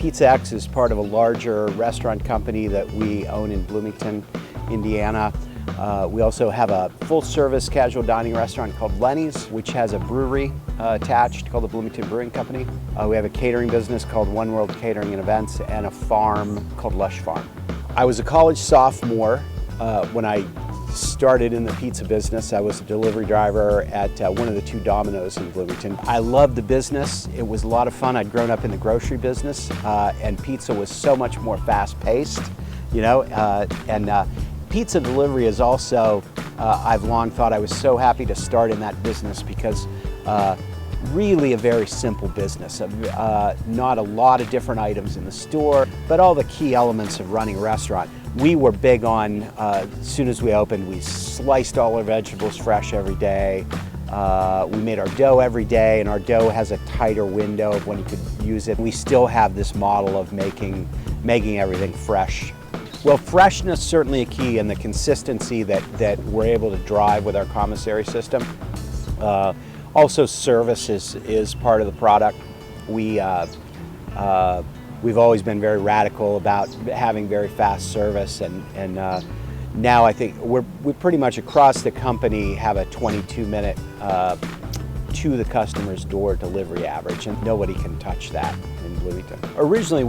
Pizza X is part of a larger restaurant company that we own in Bloomington, Indiana. We also have a full-service casual dining restaurant called Lenny's, which has a brewery attached called the Bloomington Brewing Company. We have a catering business called One World Catering and Events, and a farm called Lush Farm. I was a college sophomore when I started in the pizza business. I was a delivery driver at one of the two Domino's in Bloomington. I loved the business. It was a lot of fun. I'd grown up in the grocery business, and pizza was so much more fast-paced, pizza delivery is also, I've long thought I was so happy to start in that business because really a very simple business. Not a lot of different items in the store, but all the key elements of running a restaurant. We were big on, as soon as we opened, we sliced all our vegetables fresh every day. We made our dough every day, and our dough has a tighter window of when you could use it. We still have this model of making everything fresh. Well, freshness is certainly a key, and the consistency that we're able to drive with our commissary system. Also, service is part of the product. We've always been very radical about having very fast service, and now I think we pretty much across the company have a 22-minute to the customer's door delivery average, and nobody can touch that in Bloomington. Originally,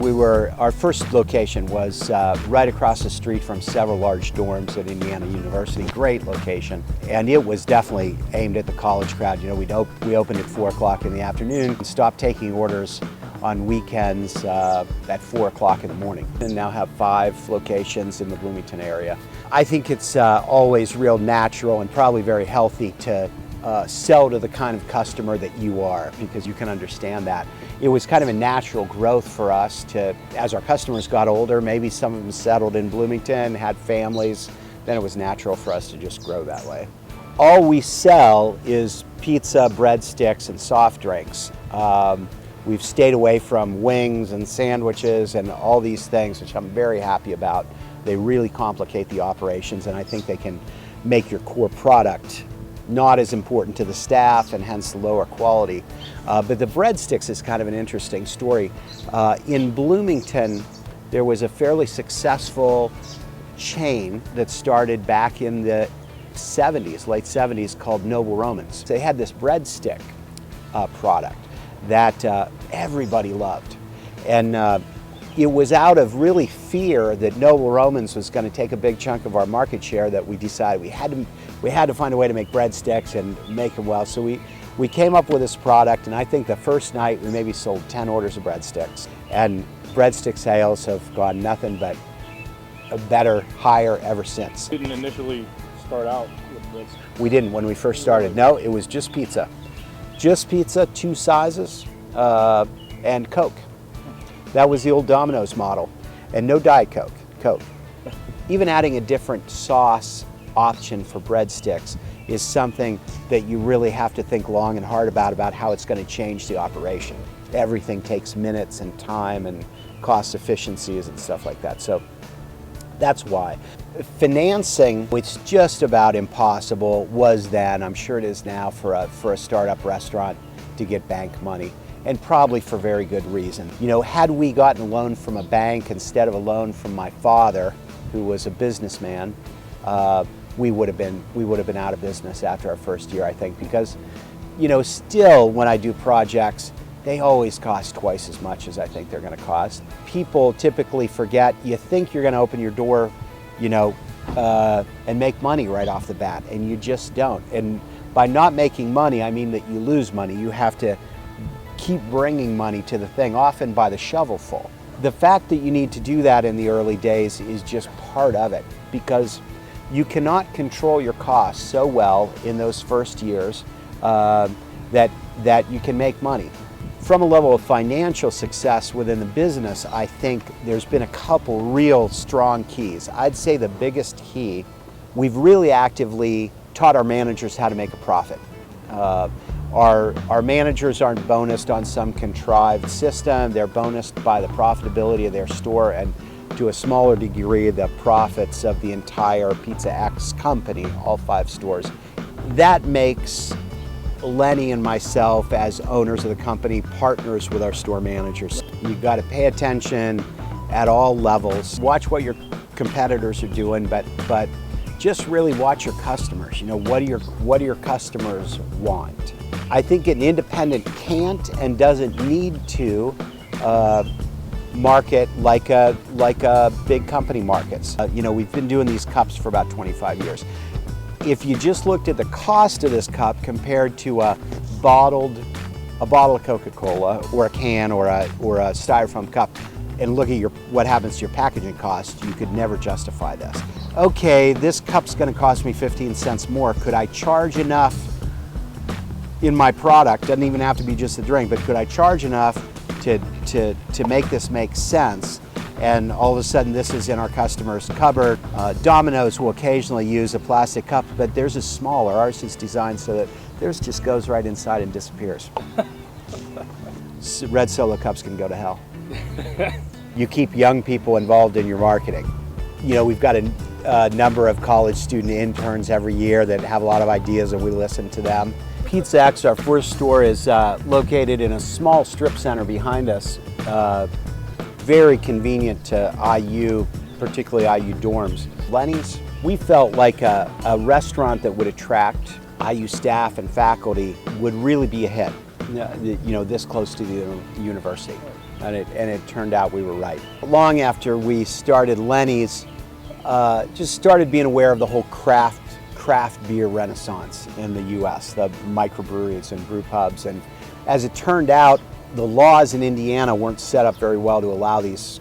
our first location was right across the street from several large dorms at Indiana University. Great location, and it was definitely aimed at the college crowd. You know, we opened at 4 o'clock in the afternoon and stopped taking orders on weekends at 4 o'clock in the morning, and now have 5 locations in the Bloomington area. I think it's always real natural and probably very healthy to sell to the kind of customer that you are, because you can understand that. It was kind of a natural growth for us to, as our customers got older, maybe some of them settled in Bloomington, had families, then it was natural for us to just grow that way. All we sell is pizza, breadsticks, and soft drinks. We've stayed away from wings and sandwiches and all these things, which I'm very happy about. They really complicate the operations, and I think they can make your core product not as important to the staff and hence lower quality. But the breadsticks is kind of an interesting story. In Bloomington, there was a fairly successful chain that started back in the 70s, late 70s, called Noble Romans. They had this breadstick product that everybody loved. And it was out of really fear that Noble Romans was going to take a big chunk of our market share that we decided we had to find a way to make breadsticks and make them well. So we came up with this product, and I think the first night we maybe sold 10 orders of breadsticks. And breadstick sales have gone nothing but better, higher ever since. Didn't initially start out with breadsticks? We didn't when we first started. No, it was just pizza. Just pizza, 2 sizes, and Coke. That was the old Domino's model, and no Diet Coke. Even adding a different sauce option for breadsticks is something that you really have to think long and hard about how it's going to change the operation. Everything takes minutes and time and cost efficiencies and stuff like that. So that's why. Financing, which is just about impossible, was then, I'm sure it is now, for a startup restaurant to get bank money. And probably for very good reason. You know, had we gotten a loan from a bank instead of a loan from my father, who was a businessman, we would have been out of business after our first year, I think, because, you know, still when I do projects, they always cost twice as much as I think they're going to cost. People typically forget. You think you're going to open your door, you know, and make money right off the bat, and you just don't. And by not making money, I mean that you lose money. You have to keep bringing money to the thing, often by the shovelful. The fact that you need to do that in the early days is just part of it, because you cannot control your costs so well in those first years that you can make money. From a level of financial success within the business, I think there's been a couple real strong keys. I'd say the biggest key, we've really actively taught our managers how to make a profit. Our managers aren't bonused on some contrived system. They're bonused by the profitability of their store, and to a smaller degree, the profits of the entire Pizza X company, all 5 stores. That makes Lenny and myself, as owners of the company, partners with our store managers. You got to pay attention at all levels. Watch what your competitors are doing, but just really watch your customers. You know, what do your customers want? I think an independent can't and doesn't need to market like a big company markets. You know, we've been doing these cups for about 25 years. If you just looked at the cost of this cup compared to a bottle of Coca-Cola or a can or a styrofoam cup, and look at what happens to your packaging cost, you could never justify this. Okay, this cup's going to cost me 15 cents more. Could I charge enough in my product? Doesn't even have to be just a drink, but could I charge enough to make this make sense? And all of a sudden this is in our customer's cupboard. Domino's will occasionally use a plastic cup, but theirs is smaller. Ours is designed so that theirs just goes right inside and disappears. Red Solo cups can go to hell. You keep young people involved in your marketing. You know, we've got a number of college student interns every year that have a lot of ideas, and we listen to them. Pizza X, our first store, is located in a small strip center behind us. Very convenient to IU, particularly IU dorms. Lenny's, we felt like a restaurant that would attract IU staff and faculty would really be a hit, you know, this close to the university. And it turned out we were right. Long after we started Lenny's, just started being aware of the whole craft beer renaissance in the U.S., the microbreweries and brew pubs. And as it turned out, the laws in Indiana weren't set up very well to allow these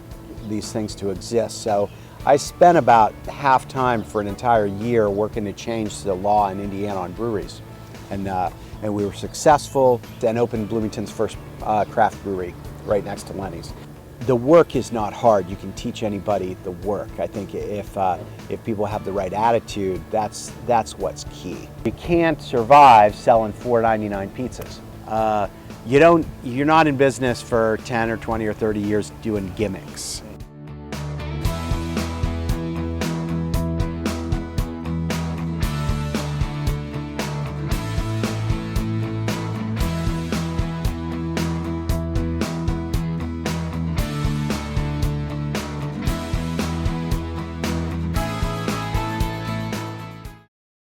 things to exist. So I spent about half time for an entire year working to change the law in Indiana on breweries. And we were successful and opened Bloomington's first craft brewery right next to Lenny's. The work is not hard. You can teach anybody the work. I think if people have the right attitude, that's what's key. You can't survive selling $4.99 pizzas. You're not in business for 10 or 20 or 30 years doing gimmicks.